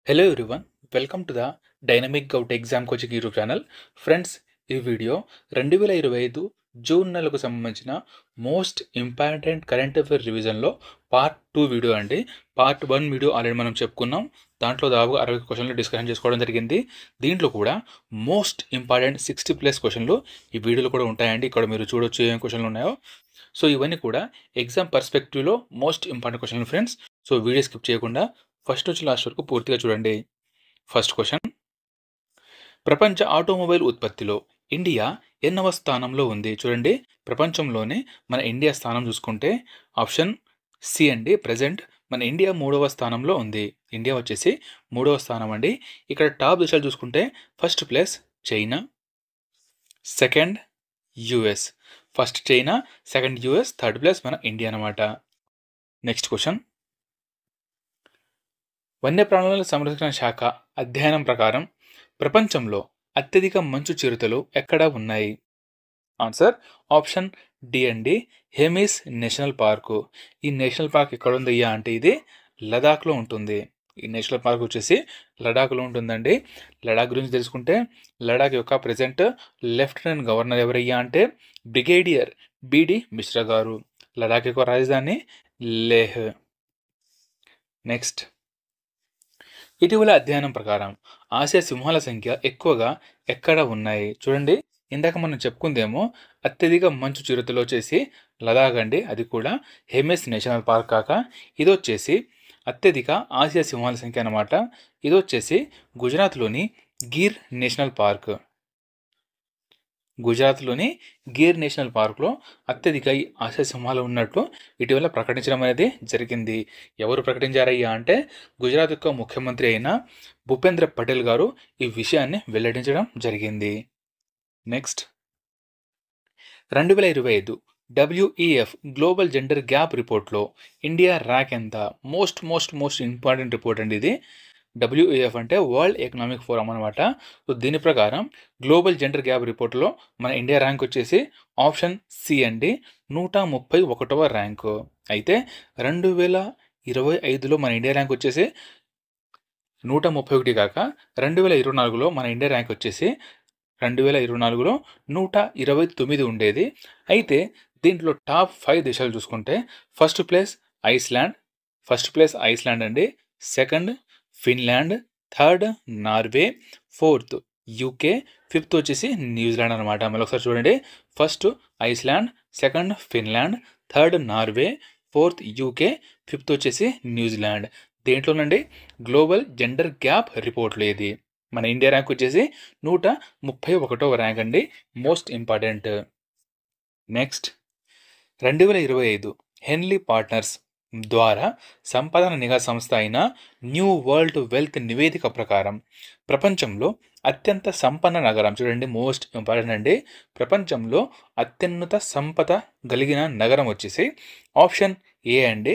Hello everyone, welcome to the Dynamic Gout Exam Coaching YouTube channel. Friends, ఈ video 2025 June నెలకు సంబంధించిన most important current affair రివిజన్లో part 2 video అండి. Part 1 video already మనం చెప్పుకున్నాం. దాంట్లో దాదాపు 60 క్వశ్చన్లు డిస్కషన్ చేసుకోవడం జరిగింది. దీంట్లో కూడా మోస్ట్ ఇంపార్టెంట్ 60+ క్వశ్చన్లు ఈ వీడియోలో కూడా ఉంటాయండి. ఇక్కడ మీరు చూడొచ్చు ఏం క్వశ్చన్లు ఉన్నాయో. సో ఇవన్నీ కూడా ఎగ్జామ్ పర్స్పెక్టివ్లో మోస్ట్ ఇంపార్టెంట్ క్వశ్చన్లు ఫ్రెండ్స్. సో వీడియో స్కిప్ చేయకుండా ఫస్ట్ నుంచి లాస్ట్ వరకు పూర్తిగా చూడండి. ఫస్ట్ క్వశ్చన్, ప్రపంచ ఆటోమొబైల్ ఉత్పత్తిలో ఇండియా ఎన్నవ స్థానంలో ఉంది? చూడండి, ప్రపంచంలోనే మన ఇండియా స్థానం చూసుకుంటే ఆప్షన్ సి అండి. ప్రజెంట్ మన ఇండియా 3వ స్థానంలో ఉంది. ఇండియా వచ్చేసి 3వ స్థానం అండి. ఇక్కడ టాప్ దేశాలు చూసుకుంటే first place China, second US. First China, second US, third place మన ఇండియా అన్నమాట. నెక్స్ట్ క్వశ్చన్, వన్యప్రాణుల సంరక్షణ శాఖ అధ్యయనం ప్రకారం ప్రపంచంలో అత్యధిక మంచు చిరుతలు ఎక్కడ ఉన్నాయి? ఆన్సర్ ఆప్షన్ డి అండి, హెమిస్ నేషనల్ పార్కు. ఈ నేషనల్ పార్క్ ఎక్కడ ఉందయ్యా అంటే ఇది లదాఖ్లో ఉంటుంది. ఈ నేషనల్ పార్క్ వచ్చేసి లడాఖ్లో ఉంటుందండి. లడాక్ గురించి తెలుసుకుంటే లడాక్ యొక్క ప్రెజెంట్ లెఫ్టినెంట్ గవర్నర్ ఎవరయ్యా అంటే బ్రిగేడియర్ బిడి మిశ్రా గారు. లడాక్ యొక్క రాజధాని లేహ్. నెక్స్ట్, ఇటీవల అధ్యయనం ప్రకారం ఆసియా సింహాల సంఖ్య ఎక్కువగా ఎక్కడ ఉన్నాయి? చూడండి, ఇందాక మనం చెప్పుకుందేమో అత్యధిక మంచు చిరుతలు వచ్చేసి లదాఖ్ అండి. అది కూడా హెమిస్ నేషనల్ పార్క్ కాక ఇది వచ్చేసి అత్యధిక ఆసియా సింహాల సంఖ్య అన్నమాట. ఇది వచ్చేసి గుజరాత్లోని గిర్ నేషనల్ పార్క్. గుజరాత్లోని గిర్ నేషనల్ పార్క్లో అత్యధిక ఈ ఆసియా సింహాలు ఉన్నట్లు ఇటీవల ప్రకటించడం అనేది జరిగింది. ఎవరు ప్రకటించారయ్యా అంటే గుజరాత్ యొక్క ముఖ్యమంత్రి అయిన భూపేంద్ర పటేల్ గారు ఈ విషయాన్ని వెల్లడించడం జరిగింది. Next, 2025 WEF global gender gap రిపోర్ట్లో ఇండియా ర్యాంక్ ఎంత? మోస్ట్ ఇంపార్టెంట్ రిపోర్ట్ అండి ఇది. WEF అంటే వరల్డ్ ఎకనామిక్ ఫోరం అనమాట. సో దీని ప్రకారం గ్లోబల్ జెండర్ గ్యాప్ రిపోర్ట్లో మన ఇండియా ర్యాంక్ వచ్చేసి ఆప్షన్ సి అండి, 131వ ర్యాంకు. అయితే 2025లో మన ఇండియా ర్యాంక్ వచ్చేసి 131 కాక 2024లో మన ఇండియా ర్యాంక్ వచ్చేసి 2024లో 129 ఉండేది. అయితే దీంట్లో టాప్ 5 దేశాలు చూసుకుంటే ఫస్ట్ ప్లేస్ ఐస్లాండ్ అండి, second Finland, third Norway, fourth UK, fifth వచ్చేసి న్యూజిలాండ్ అనమాట. మళ్ళీ ఒకసారి చూడండి, first Iceland, second Finland, third Norway, fourth UK, fifth వచ్చేసి న్యూజిలాండ్. దేంట్లోనండి గ్లోబల్ జెండర్ గ్యాప్ రిపోర్ట్లో ఇది. మన ఇండియా ర్యాంక్ వచ్చేసి 131వ ర్యాంక్ అండి, మోస్ట్ ఇంపార్టెంట్. నెక్స్ట్, 2025 హెన్లీ పార్ట్నర్స్ ద్వారా సంపాదన నిఘా సంస్థ అయిన న్యూ వరల్డ్ వెల్త్ నివేదిక ప్రకారం ప్రపంచంలో అత్యంత సంపన్న నగరం, చూడండి మోస్ట్ ఇంపార్టెంట్ అండి, ప్రపంచంలో అత్యున్నత సంపద కలిగిన నగరం వచ్చేసి ఆప్షన్ ఏ అండి,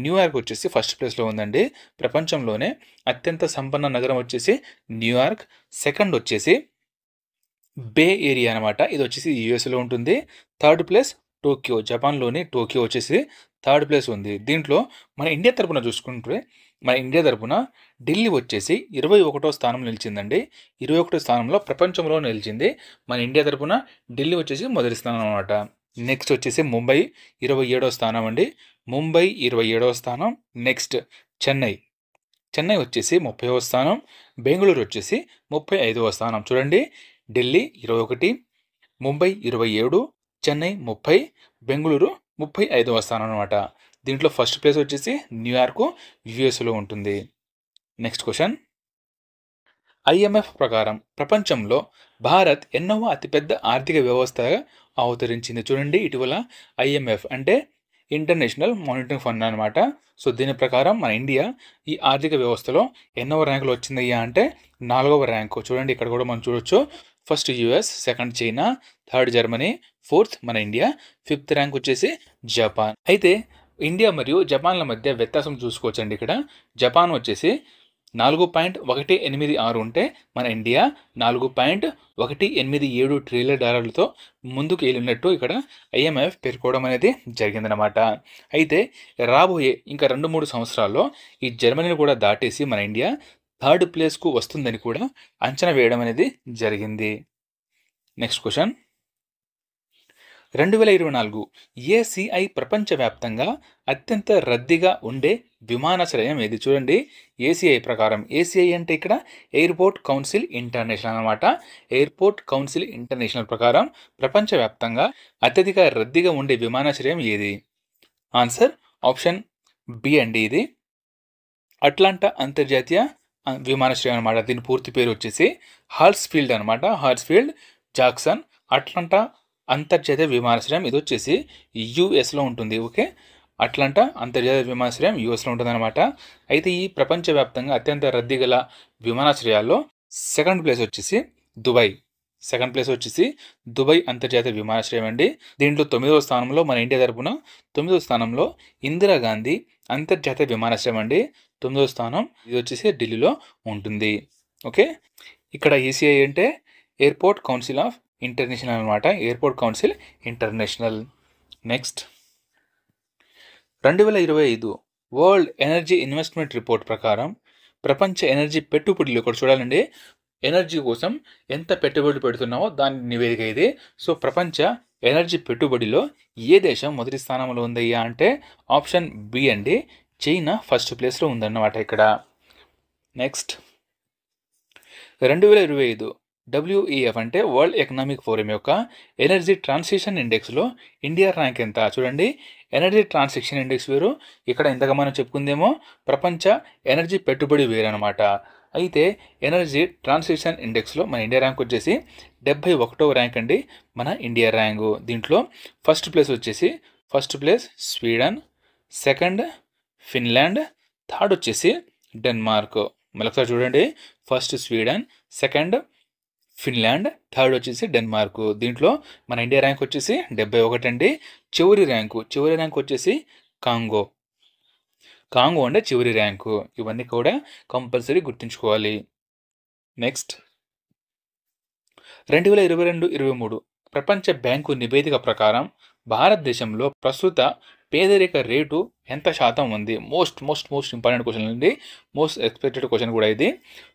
న్యూయార్క్ వచ్చేసి ఫస్ట్ ప్లేస్లో ఉందండి. ప్రపంచంలోనే అత్యంత సంపన్న నగరం వచ్చేసి న్యూయార్క్. సెకండ్ వచ్చేసి బే ఏరియా అనమాట, ఇది వచ్చేసి యుఎస్లో ఉంటుంది. థర్డ్ ప్లేస్ టోక్యో, జపాన్లోని టోక్యో వచ్చేసి థర్డ్ ప్లేస్ ఉంది. దీంట్లో మన ఇండియా తరపున చూసుకుంటే ఢిల్లీ వచ్చేసి 21వ స్థానం నిలిచిందండి. 21వ స్థానంలో ప్రపంచంలో నిలిచింది. మన ఇండియా తరపున ఢిల్లీ వచ్చేసి మొదటి స్థానం అనమాట. నెక్స్ట్ వచ్చేసి ముంబై 27వ స్థానం అండి, ముంబై 27వ స్థానం. నెక్స్ట్ చెన్నై వచ్చేసి 30వ స్థానం, బెంగళూరు వచ్చేసి 35వ స్థానం. చూడండి, ఢిల్లీ 21, ముంబై 27, చెన్నై 30, బెంగళూరు 35వ స్థానం అనమాట. దీంట్లో ఫస్ట్ ప్లేస్ వచ్చేసి న్యూయార్క్ యుఎస్లో ఉంటుంది. నెక్స్ట్ క్వశ్చన్, IMF ప్రకారం ప్రపంచంలో భారత్ ఎన్నవ అతిపెద్ద ఆర్థిక వ్యవస్థగా అవతరించింది? చూడండి, ఇటీవల IMF అంటే ఇంటర్నేషనల్ మానిటరీ ఫండ్ అనమాట. సో దీని ప్రకారం మన ఇండియా ఈ ఆర్థిక వ్యవస్థలో ఎన్నవ ర్యాంకులో వచ్చిందయ్యా అంటే 4వ ర్యాంకు. చూడండి, ఇక్కడ కూడా మనం చూడొచ్చు, first US, second China, third Germany, fourth మన ఇండియా, ఫిఫ్త్ ర్యాంక్ వచ్చేసి జపాన్. అయితే ఇండియా మరియు జపాన్ల మధ్య వ్యత్యాసం చూసుకోవచ్చండి. ఇక్కడ జపాన్ వచ్చేసి 4.186 ఉంటే మన ఇండియా 4.187 ట్రిలియన్ డాలర్లతో ముందుకు వెళ్ళినట్టు ఇక్కడ IMF పేర్కోవడం అనేది జరిగిందనమాట. అయితే రాబోయే ఇంకా 2-3 సంవత్సరాల్లో ఈ జర్మనీని కూడా దాటేసి మన ఇండియా థర్డ్ ప్లేస్కు వస్తుందని కూడా అంచనా వేయడం అనేది జరిగింది. నెక్స్ట్ క్వశ్చన్, 2024 ఏసీఐ ప్రపంచవ్యాప్తంగా అత్యంత రద్దీగా ఉండే విమానాశ్రయం ఏది? చూడండి, ఏసీఐ ప్రకారం, ఏసీఐ అంటే ఇక్కడ ఎయిర్పోర్ట్ కౌన్సిల్ ఇంటర్నేషనల్ అనమాట. ఎయిర్పోర్ట్ కౌన్సిల్ ఇంటర్నేషనల్ ప్రకారం ప్రపంచవ్యాప్తంగా అత్యధిక రద్దీగా ఉండే విమానాశ్రయం ఏది? ఆన్సర్ ఆప్షన్ బి అండి. ఇది అట్లాంటా అంతర్జాతీయ విమానాశ్రయం అనమాట. దీని పూర్తి పేరు వచ్చేసి హార్ట్స్ఫీల్డ్ అనమాట. హార్ట్స్ఫీల్డ్ జాక్సన్ అట్లాంటా అంతర్జాతీయ విమానాశ్రయం. ఇది వచ్చేసి యుఎస్లో ఉంటుంది. ఓకే, అట్లాంటా అంతర్జాతీయ విమానాశ్రయం యుఎస్లో ఉంటుంది అనమాట. అయితే ఈ ప్రపంచవ్యాప్తంగా అత్యంత రద్దీ గల విమానాశ్రయాల్లో సెకండ్ ప్లేస్ వచ్చేసి దుబాయ్. సెకండ్ ప్లేస్ వచ్చేసి దుబాయ్ అంతర్జాతీయ విమానాశ్రయం అండి. దీంట్లో 9వ స్థానంలో మన ఇండియా తరపున 9వ స్థానంలో ఇందిరాగాంధీ అంతర్జాతీయ విమానాశ్రయం అండి. 9వ స్థానం ఇది వచ్చేసి ఢిల్లీలో ఉంటుంది. ఓకే, ఇక్కడ ఈసీఐ అంటే ఎయిర్పోర్ట్ కౌన్సిల్ ఆఫ్ ఇంటర్నేషనల్ అనమాట. Airport council international. Next, 2025 world energy investment report ప్రకారం ప్రపంచ ఎనర్జీ పెట్టుబడులు ఇక్కడ చూడాలండి. ఎనర్జీ కోసం ఎంత పెట్టుబడులు పెడుతున్నామో దాని నివేదిక ఇది. సో ప్రపంచ ఎనర్జీ పెట్టుబడిలో ఏ దేశం మొదటి స్థానంలో ఉందయ్యా అంటే ఆప్షన్ బి అండి. చైనా ఫస్ట్ ప్లేస్లో ఉందన్నమాట ఇక్కడ. నెక్స్ట్, 2025 WEF అంటే వరల్డ్ ఎకనామిక్ ఫోరం యొక్క ఎనర్జీ ట్రాన్సిషన్ ఇండెక్స్లో ఇండియా ర్యాంక్ ఎంత? చూడండి, ఎనర్జీ ట్రాన్సాక్షన్ ఇండెక్స్ వేరు, ఇక్కడ ఇంతగా మనం చెప్పుకుందేమో ప్రపంచ ఎనర్జీ పెట్టుబడి వేరు అనమాట. అయితే ఎనర్జీ ట్రాన్సాక్షన్ ఇండెక్స్లో మన ఇండియా ర్యాంక్ వచ్చేసి 71వ ర్యాంక్ అండి మన ఇండియా ర్యాంకు. దీంట్లో first place Sweden, second Finland, third వచ్చేసి డెన్మార్క్. మళ్ళొకసారి చూడండి, first Sweden, second Finland, third వచ్చేసి డెన్మార్క్. దీంట్లో మన ఇండియా ర్యాంక్ వచ్చేసి 71 అండి. చివరి ర్యాంక్ వచ్చేసి కాంగో అంటే చివరి ర్యాంకు. ఇవన్నీ కూడా కంపల్సరీ గుర్తుంచుకోవాలి. నెక్స్ట్, 2022-23 ప్రపంచ బ్యాంకు నివేదిక ప్రకారం భారతదేశంలో ప్రస్తుత పేదరిక రేటు ఎంత శాతం ఉంది? మోస్ట్ ఇంపార్టెంట్ క్వశ్చన్ అండి, మోస్ట్ ఎక్స్పెక్టెడ్ క్వశ్చన్ కూడా ఇది.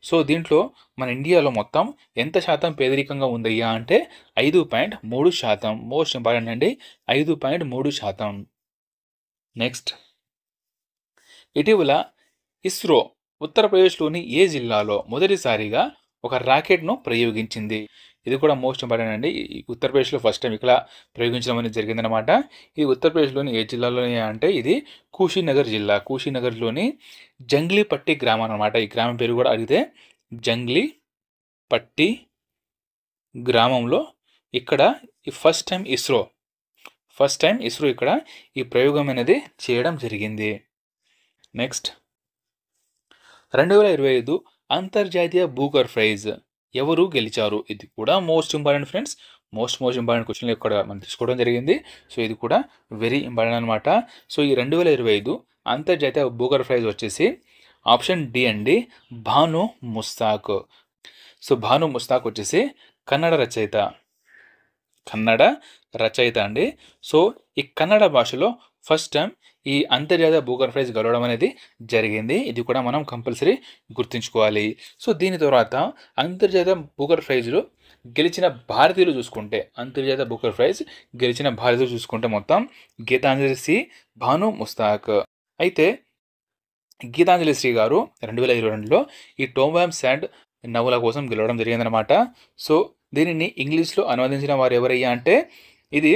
సో దీంట్లో మన ఇండియాలో మొత్తం ఎంత శాతం పేదరికంగా ఉందయ్యా అంటే 5.3%. మోస్ట్ ఇంపార్టెంట్ అండి, 5.3%. నెక్స్ట్, ఇటీవల ఇస్రో ఉత్తరప్రదేశ్లోని ఏ జిల్లాలో మొదటిసారిగా ఒక రాకెట్ను ప్రయోగించింది? ఇది కూడా మోస్ట్ ఇంపార్టెంట్ అండి. ఉత్తరప్రదేశ్లో ఫస్ట్ టైం ఇక్కడ ప్రయోగించడం అనేది జరిగిందనమాట. ఇది ఉత్తరప్రదేశ్లోని ఏ జిల్లాలోని అంటే ఇది కుషీనగర్ జిల్లా. కుషీనగర్లోని జంగ్లీపట్టి గ్రామం అనమాట. ఈ గ్రామం పేరు కూడా అడిగితే జంగ్లీపట్టి గ్రామంలో ఇక్కడ ఈ ఫస్ట్ టైం ఇస్రో ఇక్కడ ఈ ప్రయోగం అనేది చేయడం జరిగింది. నెక్స్ట్, 2025 అంతర్జాతీయ బూకర్ ప్రైజ్ ఎవరు గెలిచారు? ఇది కూడా most important friends. Most important question ఇక్కడ మనం తీసుకోవడం జరిగింది. సో ఇది కూడా వెరీ ఇంపార్టెంట్ అనమాట. సో ఈ 2025 అంతర్జాతీయ బూకర్ ప్రైజ్ వచ్చేసి ఆప్షన్ డి అండి, భాను ముస్తాక్. సో భాను ముస్తాక్ వచ్చేసి కన్నడ రచయిత అండి. సో ఈ కన్నడ భాషలో ఫస్ట్ టైం ఈ అంతర్జాతీయ బూకర్ ప్రైజ్ గెలవడం అనేది జరిగింది. ఇది కూడా మనం కంపల్సరీ గుర్తుంచుకోవాలి. సో దీని తర్వాత అంతర్జాతీయ బూకర్ ప్రైజ్లో గెలిచిన భారతీయులు చూసుకుంటే మొత్తం గీతాంజలి శ్రీ, భాను ముస్తాక్. అయితే గీతాంజలి శ్రీ గారు 2022లో ఈ టోమ్ శాండ్ నవల కోసం గెలవడం జరిగిందనమాట. సో దీనిని ఇంగ్లీష్లో అనువదించిన వారు ఎవరయ్యా అంటే ఇది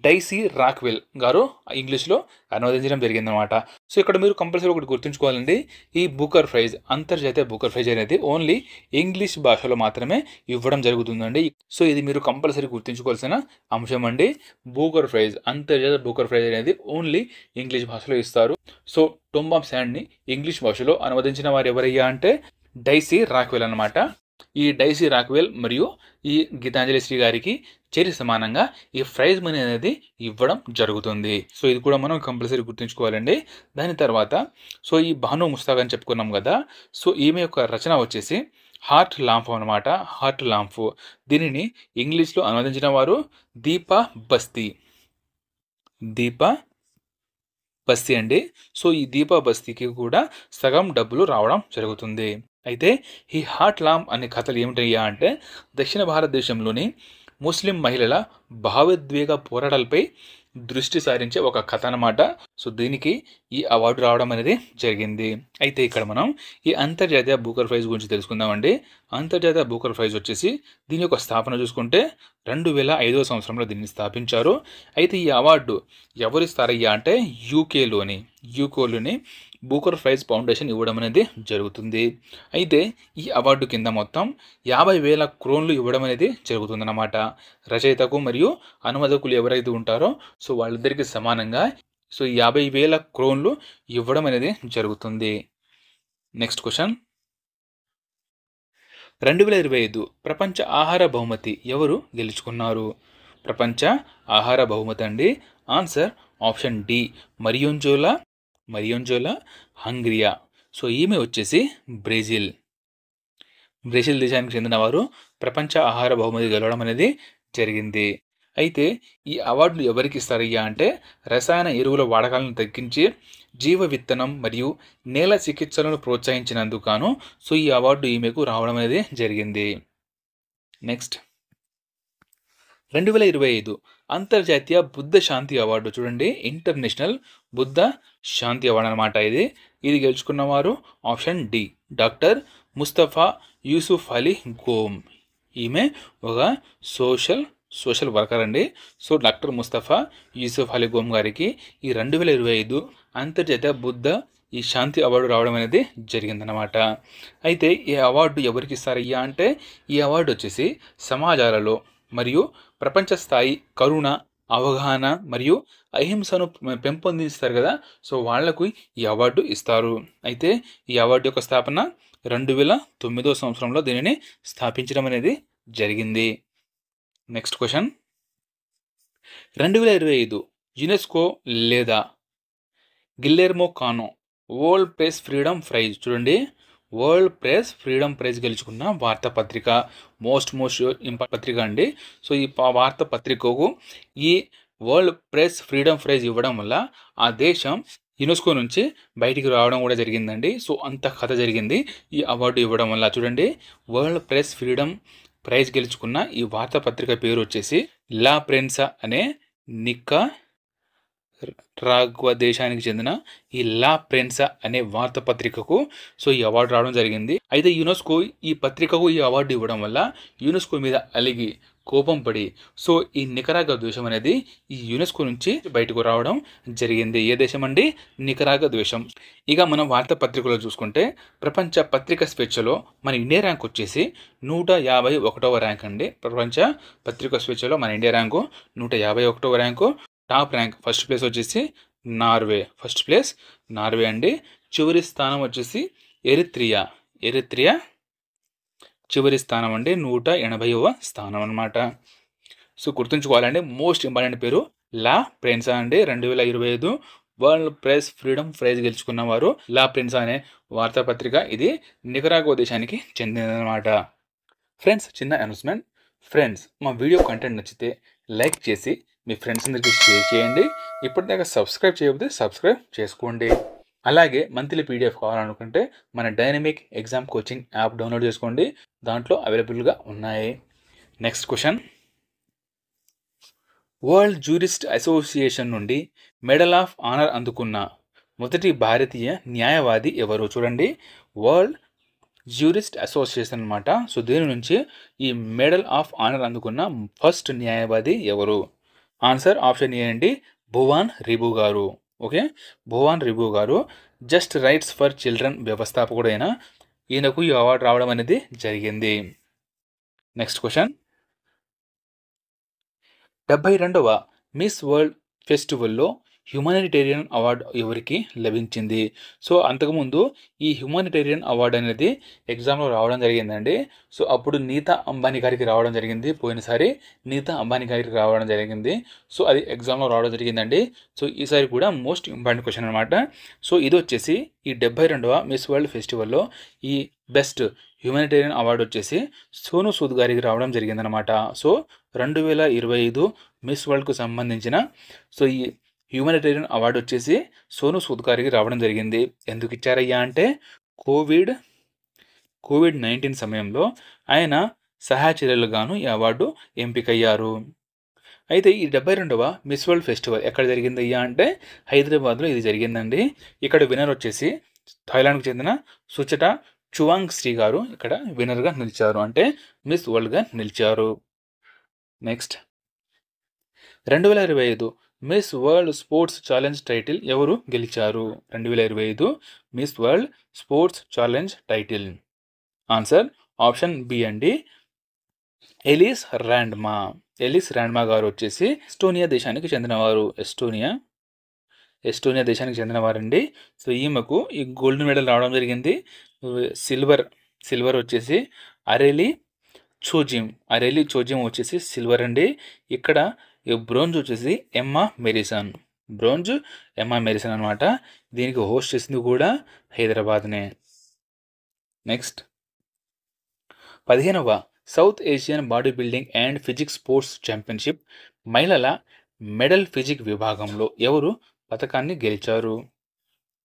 డైసీ రాక్వెల్ గారు ఇంగ్లీష్లో అనువదించడం జరిగిందనమాట. సో ఇక్కడ మీరు కంపల్సరీ ఒకటి గుర్తుంచుకోవాలండి, ఈ బూకర్ ప్రైజ్, అంతర్జాతీయ బూకర్ ప్రైజ్ అనేది ఓన్లీ ఇంగ్లీష్ భాషలో మాత్రమే ఇవ్వడం జరుగుతుందండి. సో ఇది మీరు కంపల్సరీ గుర్తుంచుకోవాల్సిన అంశం అండి. అంతర్జాతీయ బూకర్ ప్రైజ్ అనేది ఓన్లీ ఇంగ్లీష్ భాషలో ఇస్తారు. సో టోమ్ ఆఫ్ శాండ్ని ఇంగ్లీష్ భాషలో అనువదించిన వారు ఎవరయ్యా అంటే డైసీ రాక్వెల్ అనమాట. ఈ డైసీ రాక్వెల్ మరియు ఈ గీతాంజలి శ్రీ గారికి చేరి సమానంగా ఈ ప్రైజ్ మనీ అనేది ఇవ్వడం జరుగుతుంది. సో ఇది కూడా మనం కంపల్సరీ గుర్తుంచుకోవాలండి. దాని తర్వాత సో ఈ భాను ముస్తాక్ అని చెప్పుకున్నాం కదా. సో ఈమె యొక్క రచన వచ్చేసి హార్ట్ లాంఫ్ అనమాట. హార్ట్ లాంఫ్ దీనిని ఇంగ్లీష్లో అనువదించిన వారు దీపా బస్తీ. బస్తీ అండి. సో ఈ దీపా బస్తీకి కూడా సగం డబ్బులు రావడం జరుగుతుంది. అయితే ఈ హాట్ లాంప్ అనే కథలు ఏమిటయ్యా అంటే దక్షిణ భారతదేశంలోని ముస్లిం మహిళల భావోద్వేగ పోరాటాలపై దృష్టి సారించే ఒక కథ అన్నమాట. సో దీనికి ఈ అవార్డు రావడం అనేది జరిగింది. అయితే ఇక్కడ మనం ఈ అంతర్జాతీయ బూకర్ ప్రైజ్ గురించి తెలుసుకుందామండి. అంతర్జాతీయ బూకర్ ప్రైజ్ వచ్చేసి దీని యొక్క స్థాపన చూసుకుంటే 2005వ సంవత్సరంలో దీన్ని స్థాపించారు. అయితే ఈ అవార్డు ఎవరు ఇస్తారయ్యా అంటే యూకేలోని బూకర్ ప్రైజ్ ఫౌండేషన్ ఇవ్వడం అనేది జరుగుతుంది. అయితే ఈ అవార్డు కింద మొత్తం 50,000 క్రోన్లు ఇవ్వడం అనేది జరుగుతుందన్నమాట. రచయితకు మరియు అనువాదకులు ఎవరైతే ఉంటారో సో వాళ్ళిద్దరికీ సమానంగా సో 50,000 క్రోన్లు ఇవ్వడం అనేది జరుగుతుంది. నెక్స్ట్ క్వశ్చన్, 2025 ప్రపంచ ఆహార బహుమతి ఎవరు గెలుచుకున్నారు? ప్రపంచ ఆహార బహుమతి అండి. Answer option D Mariangela Hungria. సో ఈమె వచ్చేసి బ్రెజిల్ దేశానికి చెందిన వారు ప్రపంచ ఆహార బహుమతి గెలవడం అనేది జరిగింది. అయితే ఈ అవార్డులు ఎవరికి ఇస్తారయ్యా అంటే రసాయన ఎరువుల వాడకాలను తగ్గించి జీవ విత్తనం మరియు నేల చికిత్సలను ప్రోత్సహించినందుకు గాను సో ఈ అవార్డు ఈమెకు రావడం అనేది జరిగింది. నెక్స్ట్, 2025 అంతర్జాతీయ బుద్ధ శాంతి అవార్డు చూడండి. ఇంటర్నేషనల్ బుద్ధ శాంతి అవార్డు అనమాట. ఇది గెలుచుకున్న వారు option D doctor Mustafa Yusuf Ali Gom. ఈమె ఒక సోషల్ వర్కర్ అండి. సో డాక్టర్ ముస్తఫా యూసుఫ్ అలీ గోమ్ గారికి ఈ 2025 అంతర్జాతీయ బుద్ధ ఈ శాంతి అవార్డు రావడం అనేది జరిగిందనమాట. అయితే ఈ అవార్డు ఎవరికి ఇస్తారయ్యా అంటే ఈ అవార్డు వచ్చేసి సమాజాలలో మరియు ప్రపంచ స్థాయి కరుణ, అవగాహన మరియు అహింసను పెంపొందిస్తారు కదా, సో వాళ్లకు ఈ అవార్డు ఇస్తారు. అయితే ఈ అవార్డు యొక్క స్థాపన 2009వ సంవత్సరంలో దీనిని స్థాపించడం అనేది జరిగింది. నెక్స్ట్ క్వశ్చన్, 2025 యునెస్కో లేదా గిల్లెర్మో కానో వరల్డ్ ప్రెస్ ఫ్రీడమ్ ప్రైజ్ చూడండి. వరల్డ్ ప్రెస్ ఫ్రీడమ్ ప్రైజ్ గెలుచుకున్న వార్తాపత్రిక మోస్ట్ ఇంపార్టెంట్ పత్రిక అండి. సో ఈ వార్తాపత్రికకు ఈ వరల్డ్ ప్రెస్ ఫ్రీడమ్ ప్రైజ్ ఇవ్వడం వల్ల ఆ దేశం యునెస్కో నుంచి బయటికి రావడం కూడా జరిగిందండి. సో అంత కథ జరిగింది ఈ అవార్డు ఇవ్వడం వల్ల. చూడండి, వరల్డ్ ప్రెస్ ఫ్రీడమ్ ప్రైజ్ గెలుచుకున్న ఈ వార్తాపత్రిక పేరు వచ్చేసి లా ప్రెన్సా అనే నికరాగ్వా దేశానికి చెందిన ఈ లా ప్రెన్సా అనే వార్తాపత్రికకు సో ఈ అవార్డు రావడం జరిగింది. అయితే యునెస్కో ఈ పత్రికకు ఈ అవార్డు ఇవ్వడం వల్ల యునెస్కో మీద అలిగి కోపం పడి సో ఈ నికరాగా దేశం అనేది ఈ యునెస్కో నుంచి బయటకు రావడం జరిగింది. ఏ దేశం అండి? నికరాగా దేశం. ఇక మనం వార్తాపత్రికలో చూసుకుంటే ప్రపంచ పత్రిక స్వేచ్ఛలో మన ఇండియా ర్యాంక్ వచ్చేసి 151వ ర్యాంక్ అండి. ప్రపంచ పత్రిక స్వేచ్ఛలో మన ఇండియా ర్యాంకు 151వ rank. Top rank first place వచ్చేసి నార్వే అండి. చివరి స్థానం వచ్చేసి ఎరిత్రియా చివరి స్థానం అండి, 180వ స్థానం అనమాట. సో గుర్తుంచుకోవాలండి, మోస్ట్ ఇంపార్టెంట్ పేరు లా ప్రెన్సా అండి. 2025 వరల్డ్ ప్రెస్ ఫ్రీడమ్ ప్రైజ్ గెలుచుకున్న వారు లా ప్రెన్సా అనే వార్తాపత్రిక. ఇది నికరాగ్వా దేశానికి చెందినదనమాట. ఫ్రెండ్స్, చిన్న అనౌన్స్మెంట్. ఫ్రెండ్స్, మా వీడియో కంటెంట్ నచ్చితే లైక్ చేసి మీ ఫ్రెండ్స్ అందరికీ షేర్ చేయండి. ఇప్పటిదాకా సబ్స్క్రైబ్ చేయకపోతే సబ్స్క్రైబ్ చేసుకోండి. అలాగే మంత్లీ పీడిఎఫ్ కావాలనుకుంటే మన dynamic exam coaching app download చేసుకోండి, దాంట్లో అవైలబుల్గా ఉన్నాయి. Next question, world jurist association నుండి మెడల్ ఆఫ్ ఆనర్ అందుకున్న మొదటి భారతీయ న్యాయవాది ఎవరు? చూడండి, వరల్డ్ జ్యూరిస్ట్ అసోసియేషన్ అనమాట. సో దీని నుంచి ఈ మెడల్ ఆఫ్ ఆనర్ అందుకున్న ఫస్ట్ న్యాయవాది ఎవరు? ఆన్సర్ ఆప్షన్ ఏ అండి, భువాన్ రిబు గారు. ఓకే, భువాన్ రిబు గారు జస్ట్ రైట్స్ ఫర్ చిల్డ్రన్ వ్యవస్థాపకుడైన ఈయనకు ఈ అవార్డు రావడం అనేది జరిగింది. నెక్స్ట్ క్వశ్చన్, 72వ మిస్ వరల్డ్ ఫెస్టివల్లో హ్యుమానిటేరియన్ అవార్డు ఎవరికి లభించింది? సో అంతకుముందు ఈ హ్యుమానిటేరియన్ అవార్డు అనేది ఎగ్జామ్లో రావడం జరిగిందండి. సో అప్పుడు నీతా అంబానీ గారికి రావడం జరిగింది. పోయినసారి నీతా అంబానీ గారికి రావడం జరిగింది. సో అది ఎగ్జామ్లో రావడం జరిగిందండి. సో ఈసారి కూడా మోస్ట్ ఇంపార్టెంట్ క్వశ్చన్ అనమాట. సో ఇది వచ్చేసి ఈ 72వ మిస్ వరల్డ్ ఫెస్టివల్లో ఈ బెస్ట్ హ్యుమానిటేరియన్ అవార్డు వచ్చేసి సోను సూద్ గారికి రావడం జరిగిందనమాట. సో 2025 మిస్ వరల్డ్కు సంబంధించిన సో ఈ హ్యూమానిటేరియన్ అవార్డు వచ్చేసి సోను సూద్ గారికి రావడం జరిగింది. ఎందుకు ఇచ్చారయ్యా అంటే కోవిడ్-19 సమయంలో ఆయన సహాయ చర్యలుగాను ఈ అవార్డు ఎంపికయ్యారు. అయితే ఈ 72వ మిస్ వరల్డ్ ఫెస్టివల్ ఎక్కడ జరిగిందయ్యా అంటే హైదరాబాద్లో ఇది జరిగిందండి. ఇక్కడ విన్నర్ వచ్చేసి థాయిలాండ్కి చెందిన సుచట చువాంగ్ శ్రీ గారు ఇక్కడ విన్నర్గా నిలిచారు, అంటే మిస్ వరల్డ్గా నిలిచారు. Next 2025 miss world sports challenge title ఎవరు గెలిచారు? 2025 miss world sports challenge title answer option B అండి, ఎలిస్ ర్యాండ్మా గారు వచ్చేసి ఎస్టోనియా దేశానికి చెందినవారు. ఎస్టోనియా దేశానికి చెందినవారండి. సో ఈమెకు ఈ గోల్డ్ మెడల్ రావడం జరిగింది. సిల్వర్ వచ్చేసి అరెలీ చోజిమ్ వచ్చేసి సిల్వర్ అండి. ఇక్కడ బ్రోంజ్ వచ్చేసి ఎమ్మా మెరిసన్ అనమాట. దీనికి హోస్ట్ చేసింది కూడా హైదరాబాద్నే. నెక్స్ట్ 15వ south Asian body building and physics sports championship మహిళల మెడల్ ఫిజిక్ విభాగంలో ఎవరు పథకాన్ని గెలిచారు?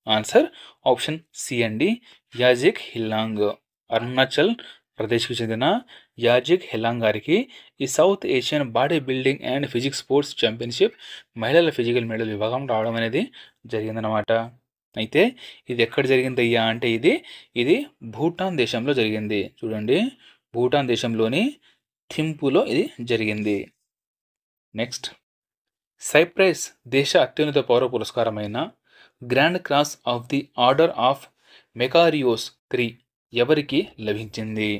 ఆన్సర్ ఆప్షన్ సి అండి, యాజిక్ హిల్లాంగ్. అరుణాచల్ ప్రదేశ్కి చెందిన యాజిక్ హిల్లాంగ్ గారికి ఈ south Asian body building and physics sports championship మహిళల ఫిజికల్ మెడల్ విభాగం రావడం అనేది జరిగిందనమాట. అయితే ఇది ఎక్కడ జరిగిందయ్యా అంటే ఇది భూటాన్ దేశంలో జరిగింది. చూడండి, భూటాన్ దేశంలోని థింపులో ఇది జరిగింది. నెక్స్ట్ సైప్రస్ దేశ అత్యున్నత పౌర పురస్కారమైన Grand Cross of the Order of Makarios III ఎవరికి లభించింది?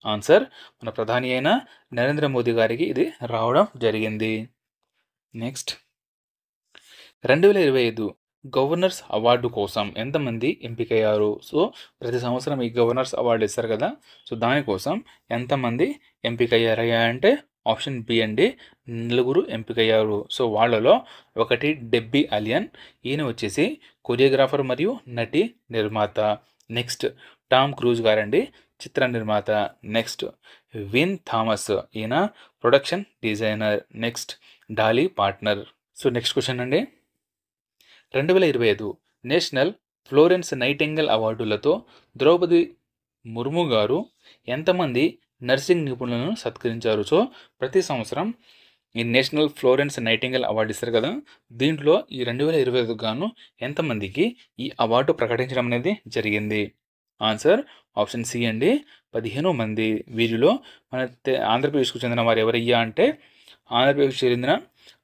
ఆన్సర్ మన ప్రధాని అయిన నరేంద్ర మోదీ గారికి ఇది రావడం జరిగింది. నెక్స్ట్ 2025 గవర్నర్స్ అవార్డు కోసం ఎంతమంది ఎంపికయ్యారు? సో ప్రతి సంవత్సరం ఈ గవర్నర్స్ అవార్డు ఇస్తారు కదా, సో దానికోసం ఎంతమంది ఎంపికయ్యారయ్యా అంటే ఆప్షన్ బి అండి, 4 ఎంపికయ్యారు. సో వాళ్ళలో ఒకటి డెబ్బీ అలియన్, ఈయన వచ్చేసి కొరియోగ్రాఫర్ మరియు నటి నిర్మాత. నెక్స్ట్ టామ్ క్రూజ్ గారండి, చిత్ర నిర్మాత. నెక్స్ట్ విన్ థామస్, ఈయన production designer. Next Dolly Parton. So next question అండి, 2025 నేషనల్ ఫ్లోరెన్స్ నైటింగేల్ అవార్డులతో ద్రౌపది ముర్ము గారు ఎంతమంది నర్సింగ్ నిపుణులను సత్కరించారు? సో ప్రతి సంవత్సరం ఈ నేషనల్ ఫ్లోరెన్స్ నైటింగేల్ అవార్డు ఇస్తారు కదా, దీంట్లో ఈ 2025 గాను ఎంతమందికి ఈ అవార్డు ప్రకటించడం అనేది జరిగింది? ఆన్సర్ ఆప్షన్ సి అండి, 15 మంది. వీరిలో మన ఆంధ్రప్రదేశ్కు చెందిన వారు ఎవరయ్యా అంటే ఆంధ్రప్రదేశ్కు చెందిన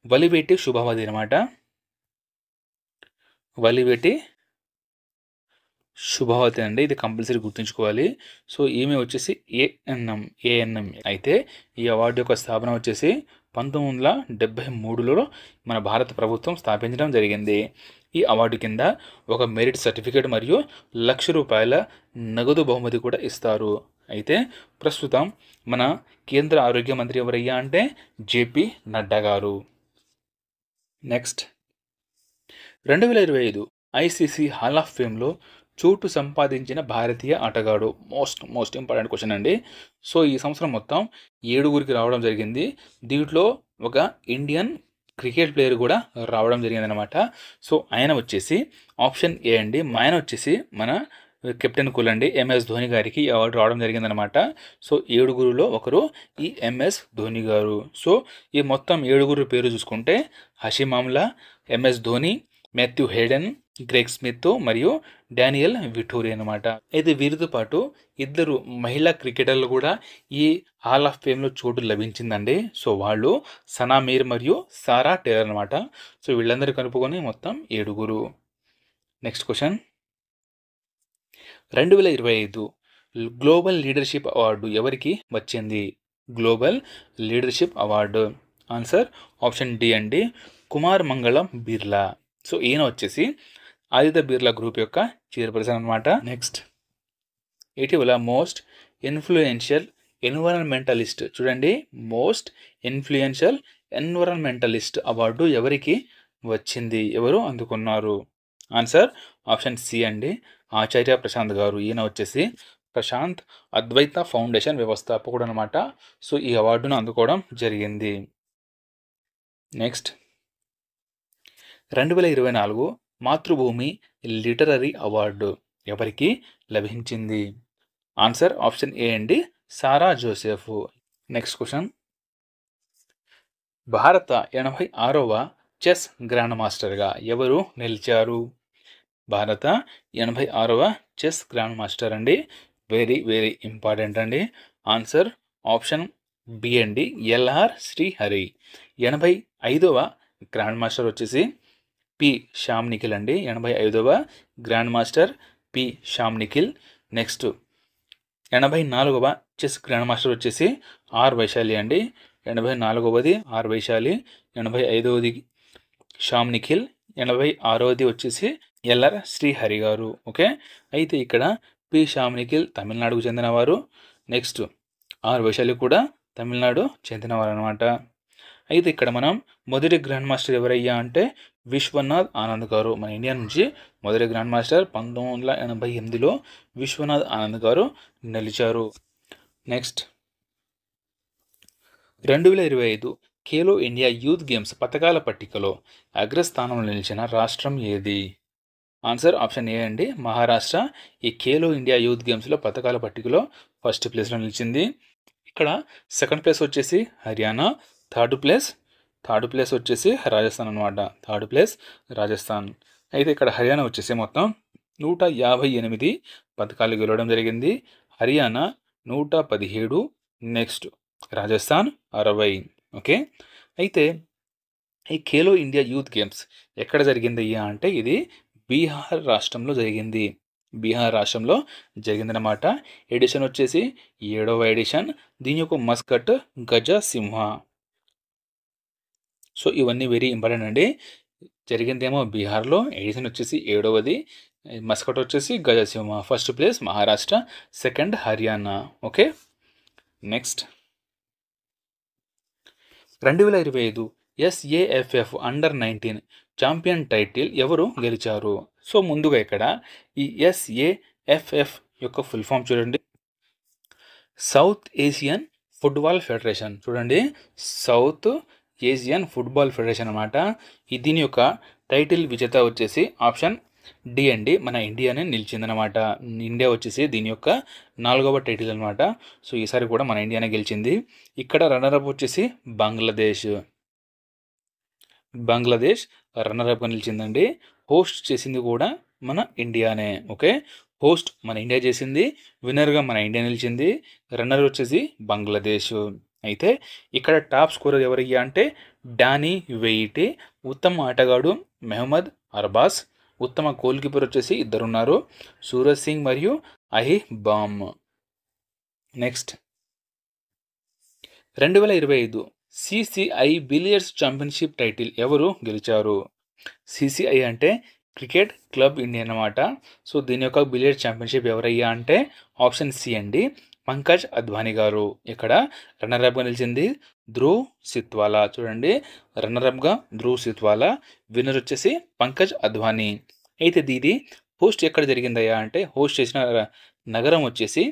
వలివేటి శుభావతి అనమాట. వలివేటి శుభావతి అండి, ఇది కంపల్సరీ గుర్తుంచుకోవాలి. సో ఈమె వచ్చేసి ఏఎన్ఎం. అయితే ఈ అవార్డు యొక్క స్థాపన వచ్చేసి 1973లో మన భారత ప్రభుత్వం స్థాపించడం జరిగింది. ఈ అవార్డు కింద ఒక మెరిట్ సర్టిఫికేట్ మరియు ₹1,00,000 నగదు బహుమతి కూడా ఇస్తారు. అయితే ప్రస్తుతం మన కేంద్ర ఆరోగ్య మంత్రి ఎవరయ్యా అంటే జేపీ నడ్డా గారు. నెక్స్ట్ 2025 ఐసీసీ హాల్ ఆఫ్ ఫేమ్లో చోటు సంపాదించిన భారతీయ ఆటగాడు. మోస్ట్ ఇంపార్టెంట్ క్వశ్చన్ అండి. సో ఈ సంవత్సరం మొత్తం 7 రావడం జరిగింది. దీంట్లో ఒక ఇండియన్ క్రికెట్ ప్లేయర్ కూడా రావడం జరిగిందనమాట. సో ఆయన వచ్చేసి ఆప్షన్ ఏ అండి, ఆయన వచ్చేసి మన కెప్టెన్ కూల్ అండి, ఎంఎస్ ధోని గారికి ఈ అవార్డు రావడం జరిగిందనమాట. సో 7లో ఒకరు ఈ ఎంఎస్ ధోని గారు. సో ఈ మొత్తం 7 పేరు చూసుకుంటే Hashim Amla, MS Dhoni, Matthew Hayden, Greg Smith మరియు డానియల్ విటోరి అనమాట. అయితే వీరితో పాటు 2 మహిళా క్రికెటర్లు కూడా ఈ హాల్ ఆఫ్ ఫేమ్లో చోటు లభించిందండి. సో వాళ్ళు సనా మీర్ మరియు సారా టేలర్ అనమాట. సో వీళ్ళందరూ కలుపుకొని మొత్తం 7. Next question, 2025 global leadership award ఎవరికి వచ్చింది? Global leadership award answer option D అండి, కుమార్ మంగళం బిర్లా. సో ఈయన వచ్చేసి ఆదిత్య బిర్లా గ్రూప్ యొక్క చైర్పర్సన్ అనమాట. నెక్స్ట్ ఇటీవల మోస్ట్ ఇన్ఫ్లుయెన్షియల్ ఎన్విరాన్మెంటలిస్ట్, చూడండి, మోస్ట్ ఇన్ఫ్లుయెన్షియల్ ఎన్విరాన్మెంటలిస్ట్ అవార్డు ఎవరికి వచ్చింది, ఎవరు అందుకున్నారు? ఆన్సర్ ఆప్షన్ సి అండి, ఆచార్య ప్రశాంత్ గారు. ఈయన వచ్చేసి ప్రశాంత్ అద్వైత ఫౌండేషన్ వ్యవస్థాపకుడు అనమాట. సో ఈ అవార్డును అందుకోవడం జరిగింది. నెక్స్ట్ 2024 మాతృభూమి లిటరరీ అవార్డు ఎవరికి లభించింది? ఆన్సర్ ఆప్షన్ ఏ అండి, సారా జోసెఫ్. నెక్స్ట్ క్వశ్చన్, భారత 86వ చెస్ గ్రాండ్ మాస్టర్గా ఎవరు నిలిచారు? భారత 86వ చెస్ గ్రాండ్ మాస్టర్ అండి, వెరీ వెరీ ఇంపార్టెంట్ అండి. ఆన్సర్ ఆప్షన్ బి అండి, ఎల్ఆర్ శ్రీహరి. 85వ గ్రాండ్ మాస్టర్ వచ్చేసి పి శ్యామ్ నిఖిల్ అండి. 85వ grand master P Shyam Nikhil. Next 84వ చెస్ గ్రాండ్ మాస్టర్ వచ్చేసి ఆర్ వైశాలి అండి. 84వది ఆర్ వైశాలి, 85వది శ్యామ్ నిఖిల్, 86వది వచ్చేసి ఎల్ఆర్ శ్రీహరి గారు. ఓకే, అయితే ఇక్కడ పి శ్యామ్ నిఖిల్ తమిళనాడుకు చెందినవారు. నెక్స్ట్ ఆర్ వైశాలి కూడా తమిళనాడు చెందినవారు అనమాట. అయితే ఇక్కడ మనం మొదటి గ్రాండ్ మాస్టర్ ఎవరయ్యా అంటే విశ్వనాథ్ ఆనంద్ గారు. మన ఇండియా నుంచి మొదటి గ్రాండ్ మాస్టర్ 1988లో విశ్వనాథ్ ఆనంద్ గారు నిలిచారు. Next 2025 Khelo India youth games పథకాల పట్టికలో అగ్రస్థానంలో నిలిచిన రాష్ట్రం ఏది? ఆన్సర్ ఆప్షన్ ఏ అండి, మహారాష్ట్ర. ఈ ఖేలో ఇండియా యూత్ గేమ్స్లో పథకాల పట్టికలో ఫస్ట్ ప్లేస్లో నిలిచింది. ఇక్కడ సెకండ్ ప్లేస్ వచ్చేసి హర్యానా, థర్డ్ ప్లేస్ వచ్చేసి రాజస్థాన్ అనమాట. Third place Rajasthan. అయితే ఇక్కడ హర్యానా వచ్చేసి మొత్తం 158 పథకాలు గెలవడం జరిగింది. హర్యానా 117, నెక్స్ట్ రాజస్థాన్ 60. ఓకే, అయితే ఈ ఖేలో ఇండియా యూత్ గేమ్స్ ఎక్కడ జరిగిందయ్యా అంటే ఇది బీహార్ రాష్ట్రంలో జరిగింది. బీహార్ రాష్ట్రంలో జరిగిందనమాట. ఎడిషన్ వచ్చేసి 7వ ఎడిషన్. దీని యొక్క మస్కట్ గజ సింహ. సో ఇవన్నీ వెరీ ఇంపార్టెంట్ అండి. జరిగిందేమో బీహార్లో, ఎడిషన్ వచ్చేసి 7వది, మస్కట్ వచ్చేసి Gajasimha. First place Maharashtra, second Haryana. Okay, next 2025 SAFF under nineteen champion title ఎవరు గెలిచారు? సో ముందుగా ఇక్కడ ఈ SAFF యొక్క ఫుల్ ఫామ్ చూడండి, సౌత్ ఏషియన్ ఫుట్బాల్ ఫెడరేషన్. చూడండి, సౌత్ ఏషియన్ ఫుట్బాల్ ఫెడరేషన్ అనమాట. దీని యొక్క టైటిల్ విజేత వచ్చేసి ఆప్షన్ డి అండి, మన ఇండియానే నిలిచిందనమాట. ఇండియా వచ్చేసి దీని యొక్క 4వ టైటిల్ అనమాట. సో ఈసారి కూడా మన ఇండియానే గెలిచింది. ఇక్కడ రన్నరప్ వచ్చేసి బంగ్లాదేశ్ రన్నరప్గా నిలిచిందండి. హోస్ట్ చేసింది కూడా మన ఇండియానే. ఓకే, హోస్ట్ మన ఇండియా చేసింది, విన్నర్గా మన ఇండియా నిలిచింది, రన్నర్ వచ్చేసి బంగ్లాదేశ్. అయితే ఇక్కడ టాప్ స్కోరర్ ఎవరయ్యా అంటే డానీ వెయిటి, ఉత్తమ ఆటగాడు మెహమ్మద్ అర్బాస్, ఉత్తమ గోల్ కీపర్ వచ్చేసి ఇద్దరున్నారు, సూరజ్ సింగ్ మరియు Ahibam. Next 2025 CCI billiards championship title ఎవరు గెలిచారు? CCI అంటే క్రికెట్ క్లబ్ ఇండియా అన్నమాట. సో దీని యొక్క బిలియర్డ్స్ ఛాంపియన్షిప్ ఎవరయ్యా అంటే ఆప్షన్ సి అండి, పంకజ్ అద్వానీ గారు. ఇక్కడ రన్నర్అప్గా నిలిచింది ధ్రువ్ సిత్వాలా. చూడండి, రన్నర్అప్గా ధ్రువ్ సిత్వాలా, విన్నర్ వచ్చేసి పంకజ్ అద్వానీ. అయితే ఇది హోస్ట్ ఎక్కడ జరిగిందయ్యా అంటే హోస్ట్ చేసిన నగరం వచ్చేసి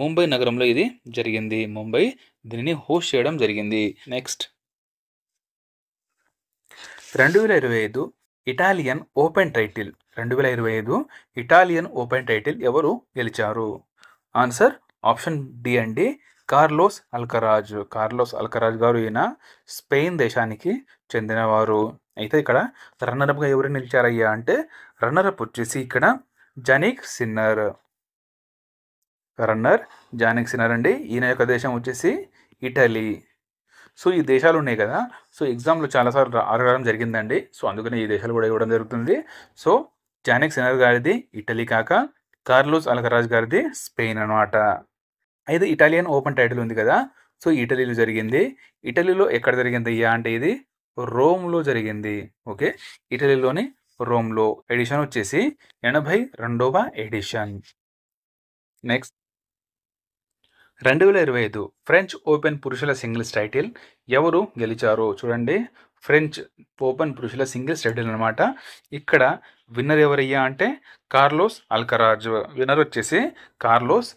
ముంబై నగరంలో ఇది జరిగింది. ముంబై దీనిని హోస్ట్ చేయడం జరిగింది. Next 2025 Italian open title 2025 Italian open title ఎవరు గెలిచారు? ఆన్సర్ ఆప్షన్ డి అండి, కార్లోస్ అల్కరాజ్ గారు. ఈయన స్పెయిన్ దేశానికి చెందినవారు. అయితే ఇక్కడ రన్నరప్గా ఎవరు నిలిచారయ్యా అంటే రన్నరప్ వచ్చేసి ఇక్కడ జానిక్ సిన్నర్. అండి. ఈయన యొక్క దేశం వచ్చేసి ఇటలీ. సో ఈ దేశాలు ఉన్నాయి కదా, సో ఎగ్జామ్లో చాలాసార్లు అడగడం జరిగిందండి. సో అందుకని ఈ దేశాలు కూడా ఇవ్వడం జరుగుతుంది. సో జానిక్ సిన్నర్ గారిది ఇటలీ కాక కార్లోస్ అల్కరాజ్ గారిది స్పెయిన్ అనమాట. అయితే ఇటాలియన్ ఓపెన్ టైటిల్ ఉంది కదా, సో ఇటలీలో జరిగింది. ఇటలీలో ఎక్కడ జరిగింది అయ్యా అంటే ఇది రోమ్లో జరిగింది. ఓకే, ఇటలీలోని రోమ్లో. ఎడిషన్ వచ్చేసి 82వ ఎడిషన్. నెక్స్ట్ 2025 ఫ్రెంచ్ ఓపెన్ పురుషుల సింగిల్స్ టైటిల్ ఎవరు గెలిచారు? చూడండి, ఫ్రెంచ్ ఓపెన్ పురుషుల సింగిల్స్ టైటిల్ అనమాట. ఇక్కడ విన్నర్ ఎవరయ్యా అంటే కార్లోస్ అల్కరాజ్. విన్నర్ వచ్చేసి కార్లోస్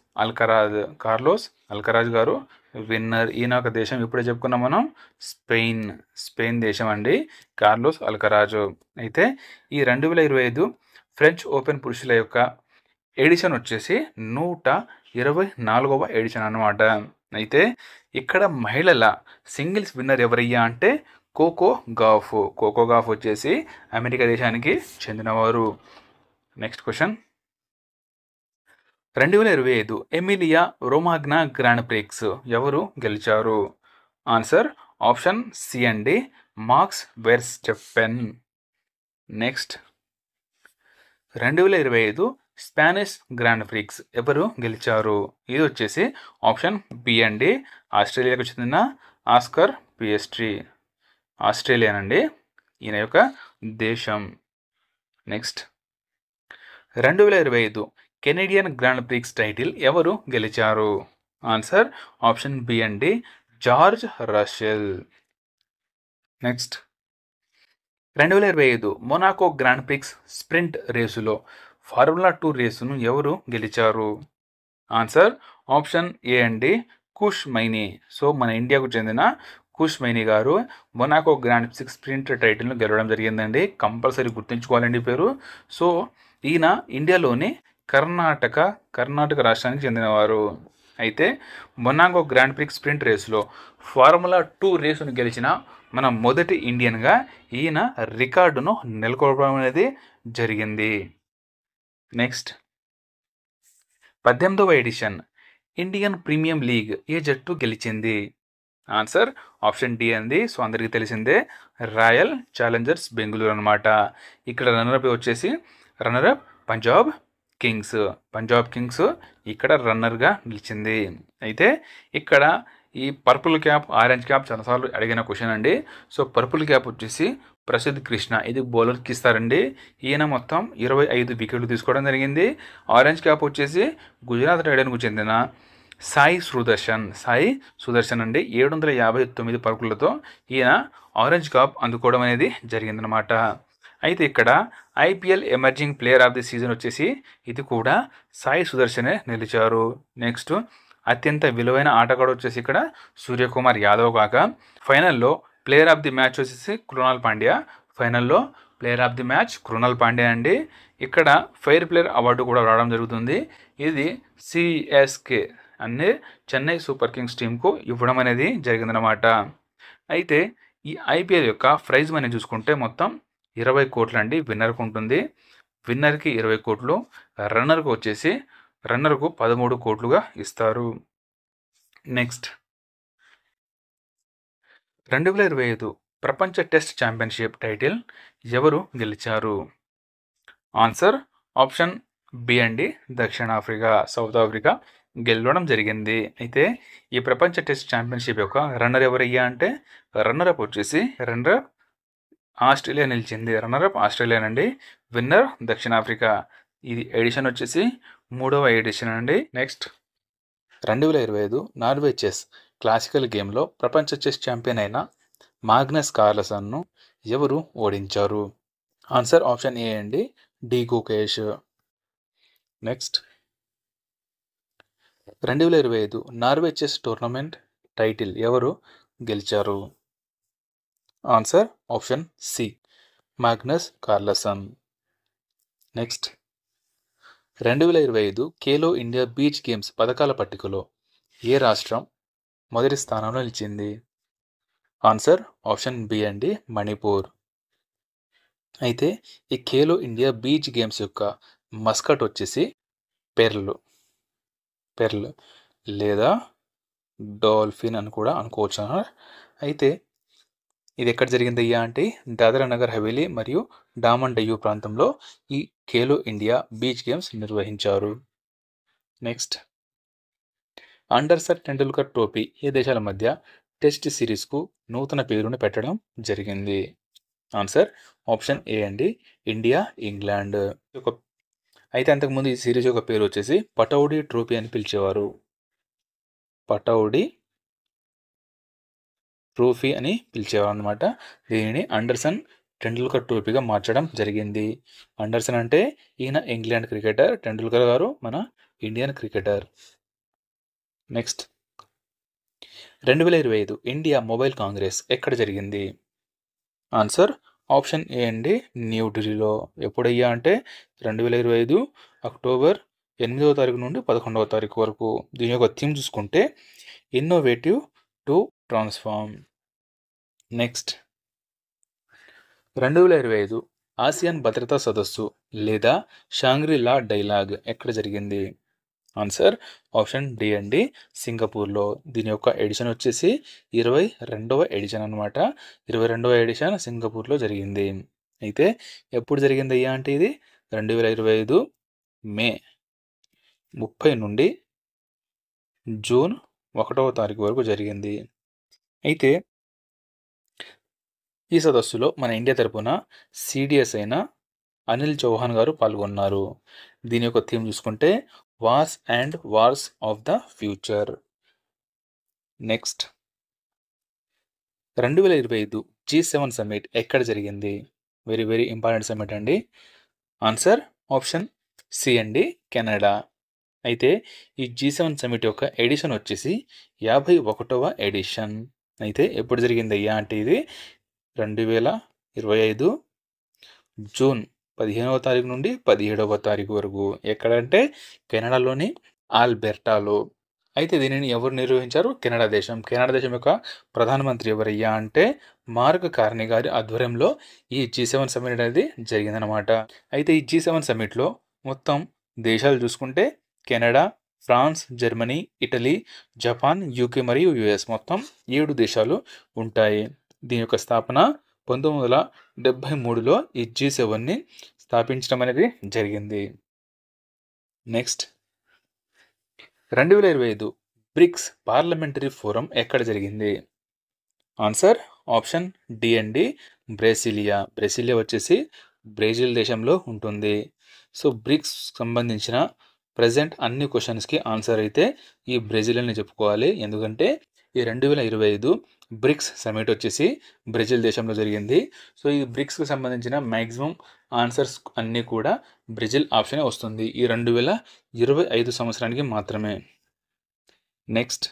అల్కరాజ్ గారు విన్నర్. ఈయన ఒక దేశం ఇప్పుడే చెప్పుకున్నాం మనం, స్పెయిన్ దేశం అండి కార్లోస్ అల్కరాజు. అయితే ఈ 2025 ఫ్రెంచ్ ఓపెన్ పురుషుల యొక్క ఎడిషన్ వచ్చేసి 124వ ఎడిషన్ అనమాట. అయితే ఇక్కడ మహిళల సింగిల్స్ విన్నర్ ఎవరయ్యా అంటే కోకో గాఫ్ వచ్చేసి అమెరికా దేశానికి చెందినవారు. Next question, 2025 Emilia Romagna Grand Prix ఎవరు గెలిచారు? ఆన్సర్ ఆప్షన్ సి అండి, Max Verstappen. Next, 2025 Spanish Grand Prix ఎవరు గెలిచారు? ఇది వచ్చేసి ఆప్షన్ బి అండి, ఆస్ట్రేలియాకు చెందిన ఆస్కర్ పియస్ట్రీ. ఆస్ట్రేలియన్ అండి ఈయన యొక్క దేశం. Next, 2025 Canadian Grand Prix title ఎవరు గెలిచారు? ఆన్సర్ ఆప్షన్ బి అండి, George Russell. Next, 2025 Monaco Grand Prix sprint రేసులో ఫార్ములా 2 రేసును ఎవరు గెలిచారు? ఆన్సర్ ఆప్షన్ ఏ అండి, కుష్ మైనీ. సో మన ఇండియాకు చెందిన కుష్ మైనీ గారు మొనాకో గ్రాండ్ ప్రిక్స్ స్ప్రింట్ టైటిల్ను గెలవడం జరిగిందండి. కంపల్సరీ గుర్తుంచుకోవాలండి పేరు. సో ఈయన ఇండియాలోని కర్ణాటక రాష్ట్రానికి చెందినవారు. అయితే మొనాకో గ్రాండ్ ప్రిక్స్ స్ప్రింట్ రేసులో ఫార్ములా 2 రేసును గెలిచిన మన మొదటి ఇండియన్గా ఈయన రికార్డును నెలకొల్పడం అనేది జరిగింది. నెక్స్ట్, 18వ ఎడిషన్ ఇండియన్ ప్రీమియం లీగ్ ఏ జట్టు గెలిచింది? ఆన్సర్ ఆప్షన్ డి అంది. సో అందరికీ తెలిసిందే, రాయల్ ఛాలెంజర్స్ బెంగళూరు అనమాట. ఇక్కడ రన్నరప్ వచ్చేసి పంజాబ్ కింగ్స్ ఇక్కడ రన్నర్గా నిలిచింది. అయితే ఇక్కడ ఈ పర్పుల్ క్యాప్, ఆరెంజ్ క్యాప్ చాలాసార్లు అడిగిన క్వశ్చన్ అండి. సో పర్పుల్ క్యాప్ వచ్చేసి ప్రసిద్ధ్ కృష్ణ, ఇది బౌలర్కి ఇస్తారండి. ఈయన మొత్తం 25 వికెట్లు తీసుకోవడం జరిగింది. ఆరెంజ్ క్యాప్ వచ్చేసి గుజరాత్ టైటన్కు చెందిన సాయి సుదర్శన్ అండి. 759 పరుగులతో ఈయన ఆరెంజ్ క్యాప్ అందుకోవడం అనేది జరిగిందనమాట. అయితే ఇక్కడ IPL emerging player of the season వచ్చేసి ఇది కూడా సాయి సుదర్శనే నిలిచారు. నెక్స్ట్, అత్యంత విలువైన ఆటగాడు వచ్చేసి ఇక్కడ సూర్యకుమార్ యాదవ్ కాక ఫైనల్లో ప్లేయర్ ఆఫ్ ది మ్యాచ్ వచ్చేసి కృణాల్ పాండ్యా అండి. ఇక్కడ ఫెయిర్ ప్లేయర్ అవార్డు కూడా రావడం జరుగుతుంది. ఇది సిఎస్కే అనే చెన్నై సూపర్ కింగ్స్ టీంకు ఇవ్వడం అనేది జరిగిందనమాట. అయితే ఈ ఐపీఎల్ యొక్క ప్రైజ్ మనీ చూసుకుంటే మొత్తం 20 కోట్లు అండి విన్నర్కు ఉంటుంది. విన్నర్కి 20 కోట్లు, రన్నర్కు 13 కోట్లుగా ఇస్తారు. నెక్స్ట్, 2025 ప్రపంచ టెస్ట్ ఛాంపియన్షిప్ టైటిల్ ఎవరు గెలిచారు? ఆన్సర్ ఆప్షన్ బి అండి, సౌత్ ఆఫ్రికా గెలవడం జరిగింది. అయితే ఈ ప్రపంచ టెస్ట్ ఛాంపియన్షిప్ యొక్క రన్నర్ ఎవరయ్యా అంటే రన్నరప్ ఆస్ట్రేలియా నిలిచింది. రన్నరప్ ఆస్ట్రేలియా అండి, విన్నర్ దక్షిణాఫ్రికా. ఇది ఎడిషన్ వచ్చేసి 3వ ఎడిషన్ అండి. నెక్స్ట్, 2025 నార్వే చెస్ క్లాసికల్ గేమ్లో ప్రపంచ చెస్ ఛాంపియన్ అయిన మాగ్నస్ కార్ల్సన్ను ఎవరు ఓడించారు? ఆన్సర్ ఆప్షన్ ఏ అండి, D Gukesh. Next, 2025 Norway chess tournament title ఎవరు గెలిచారు? Answer option C, Magnus Carlsen. Next, 2025 Khelo India beach games పథకాల పట్టికలో ఏ రాష్ట్రం మొదటి స్థానంలో నిలిచింది? ఆన్సర్ ఆప్షన్ బి అండి, మణిపూర్. అయితే ఈ ఖేలో ఇండియా బీచ్ గేమ్స్ యొక్క మస్కట్ వచ్చేసి పెర్ల్ లేదా డాల్ఫిన్ అని కూడా అనుకోవచ్చు. అయితే ఇది ఎక్కడ జరిగిందయ్యా అంటే దాదరా నగర్ హవేలీ మరియు డామన్ డయ్యూ ప్రాంతంలో ఈ ఖేలో ఇండియా బీచ్ గేమ్స్ నిర్వహించారు. Next, Anderson Tendulkar Trophy ఏ దేశాల మధ్య టెస్ట్ సిరీస్కు నూతన పేరును పెట్టడం జరిగింది? ఆన్సర్ ఆప్షన్ ఏ అండి, ఇండియా ఇంగ్లాండ్. అయితే అంతకుముందు ఈ సిరీస్ యొక్క పేరు వచ్చేసి పటౌడీ ట్రోఫీ అని పిలిచేవారు. పటౌడీ ట్రోఫీ అని పిలిచేవారు అనమాట. దీనిని అండర్సన్ టెండూల్కర్ ట్రోఫీగా మార్చడం జరిగింది. అండర్సన్ అంటే ఈయన ఇంగ్లాండ్ క్రికెటర్, టెండూల్కర్ గారు మన Indian cricketer. Next 2025 India mobile Congress ఎక్కడ జరిగింది? ఆన్సర్ ఆప్షన్ ఏ అండి, న్యూఢిల్లీలో. ఎప్పుడయ్యా అంటే 2025 అక్టోబర్ 8వ తారీఖు నుండి 11వ తారీఖు వరకు. దీని యొక్క థీమ్ చూసుకుంటే innovative to transform. Next 2025 ASEAN భద్రతా సదస్సు లేదా షాంగ్రీ-లా డైలాగ్ ఎక్కడ జరిగింది? ఆన్సర్ ఆప్షన్ డి అండి, సింగపూర్లో. దీని యొక్క ఎడిషన్ వచ్చేసి 22వ ఎడిషన్ అనమాట. 22వ ఎడిషన్ సింగపూర్లో జరిగింది. అయితే ఎప్పుడు జరిగింది అయ్యా అంటే ఇది 2025 మే 30 నుండి జూన్ 1వ తారీఖు వరకు జరిగింది. అయితే ఈ సదస్సులో మన ఇండియా తరపున సిడిఎస్ అయిన అనిల్ చౌహాన్ గారు పాల్గొన్నారు. దీని యొక్క థీమ్ చూసుకుంటే wars and wars of the future. Next 2025 G7 summit ఎక్కడ జరిగింది? వెరీ వెరీ ఇంపార్టెంట్ సమ్మిట్ అండి. ఆన్సర్ ఆప్షన్ సి అండి, కెనడా. అయితే ఈ G7 సమ్మిట్ యొక్క ఎడిషన్ వచ్చేసి 51వ ఎడిషన్. అయితే ఎప్పుడు జరిగింది అయ్యా అంటే ఇది 2025 జూన్ 15వ తారీఖు నుండి 17వ తారీఖు వరకు. ఎక్కడంటే కెనడాలోని ఆల్బెర్టాలో. అయితే దీనిని ఎవరు నిర్వహించారు? కెనడా దేశం. కెనడా దేశం యొక్క ప్రధానమంత్రి ఎవరయ్యా అంటే మార్క్ కార్నీ గారి ఆధ్వర్యంలో ఈ G7 సమ్మిట్ అనేది జరిగిందనమాట. అయితే ఈ G7 సమ్మిట్లో మొత్తం దేశాలు చూసుకుంటే Canada, France, Germany, Italy, Japan, UK మరియు యుఎస్ మొత్తం 7 దేశాలు ఉంటాయి. దీని యొక్క స్థాపన 1973లో ఈ G7ని స్థాపించడం అనేది జరిగింది. నెక్స్ట్ 2025 బ్రిక్స్ పార్లమెంటరీ ఫోరం ఎక్కడ జరిగింది? ఆన్సర్ ఆప్షన్ డి అండి, బ్రెసిలియా. బ్రెసిలియా వచ్చేసి బ్రెజిల్ దేశంలో ఉంటుంది. సో బ్రిక్స్ సంబంధించిన ప్రజెంట్ అన్ని క్వశ్చన్స్కి ఆన్సర్ అయితే ఈ బ్రెజిల్ అని చెప్పుకోవాలి. ఎందుకంటే ఈ 2025 బ్రిక్స్ సమిట్ వచ్చేసి బ్రెజిల్ దేశంలో జరిగింది. సో ఈ బ్రిక్స్కి సంబంధించిన మ్యాక్సిమం ఆన్సర్స్ అన్నీ కూడా బ్రెజిల్ ఆప్షనే వస్తుంది ఈ 2025 సంవత్సరానికి మాత్రమే. నెక్స్ట్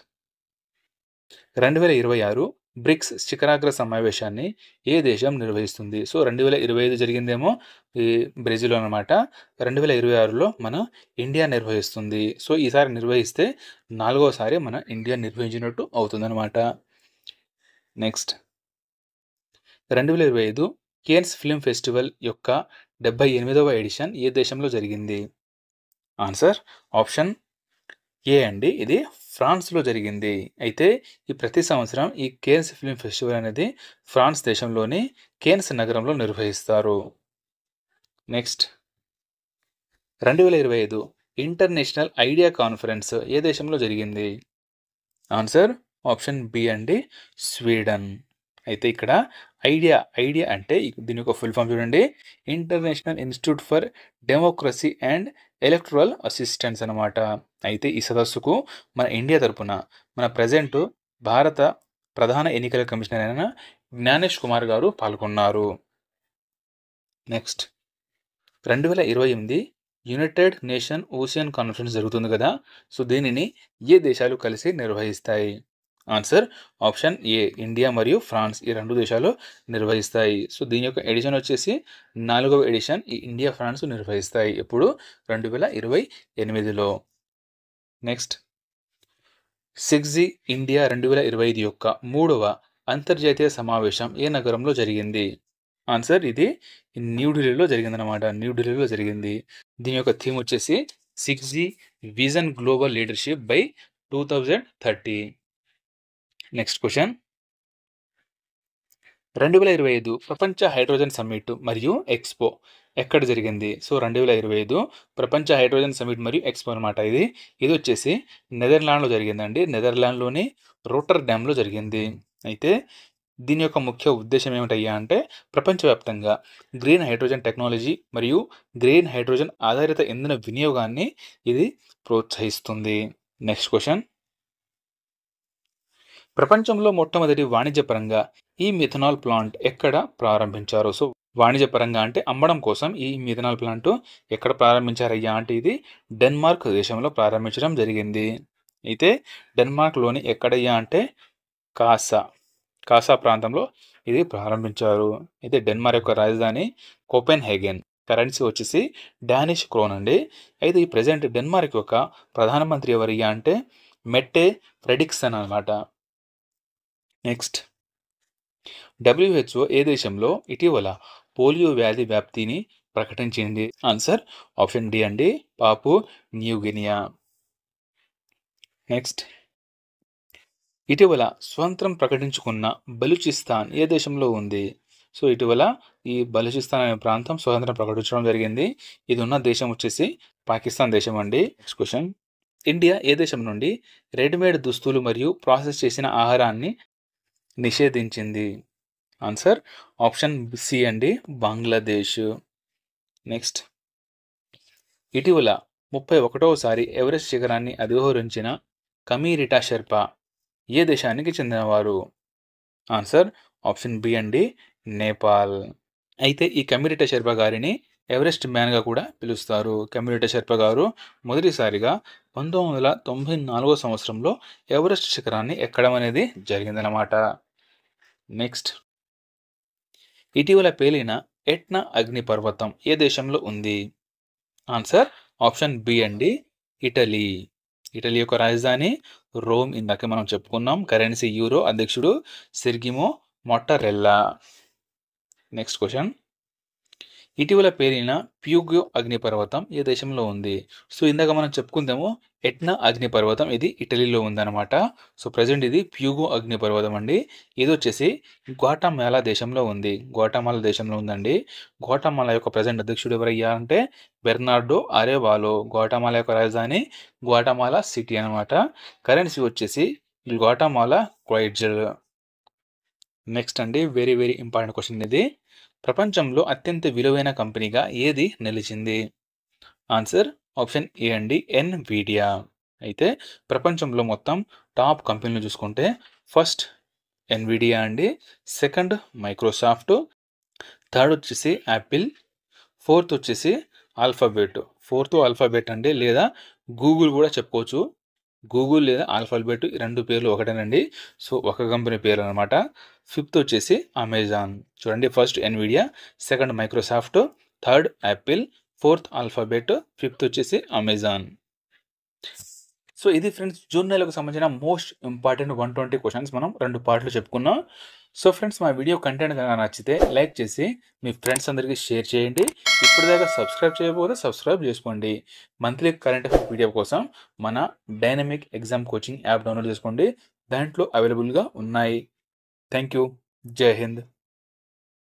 2026 బ్రిక్స్ శిఖరాగ్ర సమావేశాన్ని ఏ దేశం నిర్వహిస్తుంది? సో 2025 జరిగిందేమో ఈ బ్రెజిల్ అనమాట. 2026లో మన ఇండియా నిర్వహిస్తుంది. సో ఈసారి నిర్వహిస్తే 4వసారి మన ఇండియా నిర్వహించినట్టు అవుతుందన్నమాట. నెక్స్ట్ 2025 కేన్స్ ఫిల్మ్ ఫెస్టివల్ యొక్క 78వ ఎడిషన్ ఏ దేశంలో జరిగింది? ఆన్సర్ ఆప్షన్ ఏ అండి, ఇది ఫ్రాన్స్లో జరిగింది. అయితే ఈ ప్రతి సంవత్సరం ఈ కేన్స్ ఫిల్మ్ ఫెస్టివల్ అనేది ఫ్రాన్స్ దేశంలోని కేన్స్ నగరంలో నిర్వహిస్తారు. నెక్స్ట్ 2025 ఇంటర్నేషనల్ ఐడియా కాన్ఫరెన్స్ ఏ దేశంలో జరిగింది? ఆన్సర్ ఆప్షన్ బి అండి, స్వీడన్. అయితే ఇక్కడ ఐడియా అంటే దీని యొక్క ఫుల్ ఫామ్ చూడండి, international institute for democracy and electoral assistance అనమాట. అయితే ఈ సదస్సుకు మన ఇండియా తరపున మన ప్రజెంట్ భారత ప్రధాన ఎన్నికల కమిషనర్ అయిన జ్ఞానేష్ కుమార్ గారు పాల్గొన్నారు. Next 2028 United nation ocean conference జరుగుతుంది కదా. సో దీనిని ఏ దేశాలు కలిసి నిర్వహిస్తాయి? ఆన్సర్ ఆప్షన్ ఏ, ఇండియా మరియు ఫ్రాన్స్ ఈ 2 దేశాలు నిర్వహిస్తాయి. సో దీని యొక్క ఎడిషన్ వచ్చేసి 4వ ఎడిషన్ ఈ ఇండియా ఫ్రాన్స్ నిర్వహిస్తాయి. ఎప్పుడు 2028లో. నెక్స్ట్ 6G ఇండియా 2025 యొక్క 3వ అంతర్జాతీయ సమావేశం ఏ నగరంలో జరిగింది? ఆన్సర్ ఇది న్యూఢిల్లీలో జరిగిందనమాట. న్యూఢిల్లీలో జరిగింది. దీని యొక్క థీమ్ వచ్చేసి 6G vision global leadership by 2030. Next question 2025 ప్రపంచ హైడ్రోజన్ సమ్మిట్ మరియు ఎక్స్పో ఎక్కడ జరిగింది? సో 2025 ప్రపంచ హైడ్రోజన్ సమ్మిట్ మరియు ఎక్స్పో అనమాట. ఇది వచ్చేసి నెదర్లాండ్లో జరిగిందండి. నెదర్లాండ్లోని రోటర్డామ్లో జరిగింది. అయితే దీని యొక్క ముఖ్య ఉద్దేశం ఏమిటయ్యా అంటే ప్రపంచవ్యాప్తంగా గ్రీన్ హైడ్రోజన్ టెక్నాలజీ మరియు గ్రీన్ హైడ్రోజన్ ఆధారిత ఇంధన వినియోగాన్ని ఇది ప్రోత్సహిస్తుంది. నెక్స్ట్ క్వశ్చన్ ప్రపంచంలో మొట్టమొదటి వాణిజ్యపరంగా ఈ మిథనాల్ ప్లాంట్ ఎక్కడ ప్రారంభించారు? సో వాణిజ్యపరంగా అంటే అమ్మడం కోసం ఈ మిథనాల్ ప్లాంట్ ఎక్కడ ప్రారంభించారయ్యా అంటే ఇది డెన్మార్క్ దేశంలో ప్రారంభించడం జరిగింది. అయితే డెన్మార్క్లోని ఎక్కడయ్యా అంటే కాసా కాసా ప్రాంతంలో ఇది ప్రారంభించారు. అయితే డెన్మార్క్ యొక్క రాజధాని కోపెన్హేగెన్. కరెన్సీ వచ్చేసి డానిష్ క్రోన్ అండి. అయితే ఈ ప్రజెంట్ డెన్మార్క్ యొక్క ప్రధానమంత్రి ఎవరయ్యా అంటే మెట్టే ఫ్రెడిక్సన్ అనమాట. నెక్స్ట్, WHO ఏ దేశంలో ఇటీవల పోలియో వ్యాధి వ్యాప్తిని ప్రకటించింది? ఆన్సర్ ఆప్షన్ డి అండి, పాపు న్యూగినియా. నెక్స్ట్, ఇటీవల స్వతంత్రం ప్రకటించుకున్న బలూచిస్తాన్ ఏ దేశంలో ఉంది? సో ఇటీవల ఈ బలూచిస్తాన్ అనే ప్రాంతం స్వతంత్రం ప్రకటించడం జరిగింది. ఇది ఉన్న దేశం వచ్చేసి పాకిస్తాన్ దేశం అండి. నెక్స్ట్ క్వశ్చన్, ఇండియా ఏ దేశం నుండి రెడీమేడ్ దుస్తులు మరియు ప్రాసెస్ చేసిన ఆహారాన్ని నిషేధించింది? ఆన్సర్ ఆప్షన్ సి అండి, బంగ్లాదేశ్. నెక్స్ట్, ఇటీవల 31వసారి ఎవరెస్ట్ శిఖరాన్ని అధిరోహించిన కమీరిటా షెర్పా ఏ దేశానికి చెందినవారు? ఆన్సర్ ఆప్షన్ బి అండి, నేపాల్. అయితే ఈ కమీరిటా షెర్పా గారిని ఎవరెస్ట్ మ్యాన్గా కూడా పిలుస్తారు. కమీరిటా షెర్పా గారు మొదటిసారిగా 1994వ సంవత్సరంలో ఎవరెస్ట్ శిఖరాన్ని ఎక్కడం అనేది జరిగిందనమాట. నెక్స్ట్, ఇటీవల పేలిన ఎట్నా అగ్నిపర్వతం ఏ దేశంలో ఉంది? ఆన్సర్ ఆప్షన్ బి అండి, ఇటలీ. ఇటలీ యొక్క రాజధాని రోమ్. ఇందాక మనం చెప్పుకున్నాం. Currency euro. అధ్యక్షుడు సెర్గియో మొట్టరెల్లా. నెక్స్ట్ క్వశ్చన్, ఇటీవల పేలిన ప్యూగో అగ్నిపర్వతం ఏ దేశంలో ఉంది? సో ఇందాక మనం చెప్పుకుందాము ఎట్నా అగ్నిపర్వతం, ఇది ఇటలీలో ఉందన్నమాట. సో ప్రజెంట్ ఇది ప్యూగో అగ్నిపర్వతం అండి. ఇది వచ్చేసి గ్వాటమాలా దేశంలో ఉంది. గ్వాటమాలా దేశంలో ఉందండి. గ్వాటమాలా యొక్క ప్రజెంట్ అధ్యక్షుడు ఎవరయ్యా అంటే బెర్నార్డో అరేవాలో. గ్వాటమాలా యొక్క రాజధాని గ్వాటమాలా సిటీ అనమాట. కరెన్సీ వచ్చేసి గ్వాటమాలా క్వైట్జల్. నెక్స్ట్ అండి, వెరీ వెరీ ఇంపార్టెంట్ క్వశ్చన్ ఇది. ప్రపంచంలో అత్యంత విలువైన కంపెనీగా ఏది నిలిచింది? ఆన్సర్ ఆప్షన్ ఏ అండి, ఎన్విడియా. అయితే ప్రపంచంలో మొత్తం టాప్ కంపెనీలు చూసుకుంటే ఫస్ట్ ఎన్విడియా అండి, సెకండ్ మైక్రోసాఫ్ట్, థర్డ్ వచ్చేసి యాపిల్, ఫోర్త్ వచ్చేసి ఆల్ఫాబెట్. ఫోర్త్ ఆల్ఫాబెట్ అండి, లేదా గూగుల్ కూడా చెప్పుకోవచ్చు. గూగుల్ లేదా ఆల్ఫాబెట్ ఈ రెండు పేర్లు ఒకటేనండి. సో ఒక కంపెనీ పేరు అనమాట. ఫిఫ్త్ వచ్చేసి అమెజాన్. చూడండి, first Nvidia, second Microsoft, third Apple, fourth alphabet, fifth వచ్చేసి అమెజాన్. సో ఇది ఫ్రెండ్స్ జూన్ నెలకు సంబంధించిన మోస్ట్ ఇంపార్టెంట్ 120 క్వశ్చన్స్ మనం 2 పార్ట్లు చెప్పుకున్నాం. సో ఫ్రెండ్స్, మా వీడియో కంటెంట్ కనుక నచ్చితే లైక్ చేసి మీ ఫ్రెండ్స్ అందరికీ షేర్ చేయండి. ఇప్పటిదాకా సబ్స్క్రైబ్ చేయకపోతే సబ్స్క్రైబ్ చేసుకోండి. మంత్లీ కరెంట్ అఫైర్ వీడియో కోసం మన dynamic exam coaching app download చేసుకోండి. దాంట్లో అవైలబుల్గా ఉన్నాయి. Thank you. జై హింద్.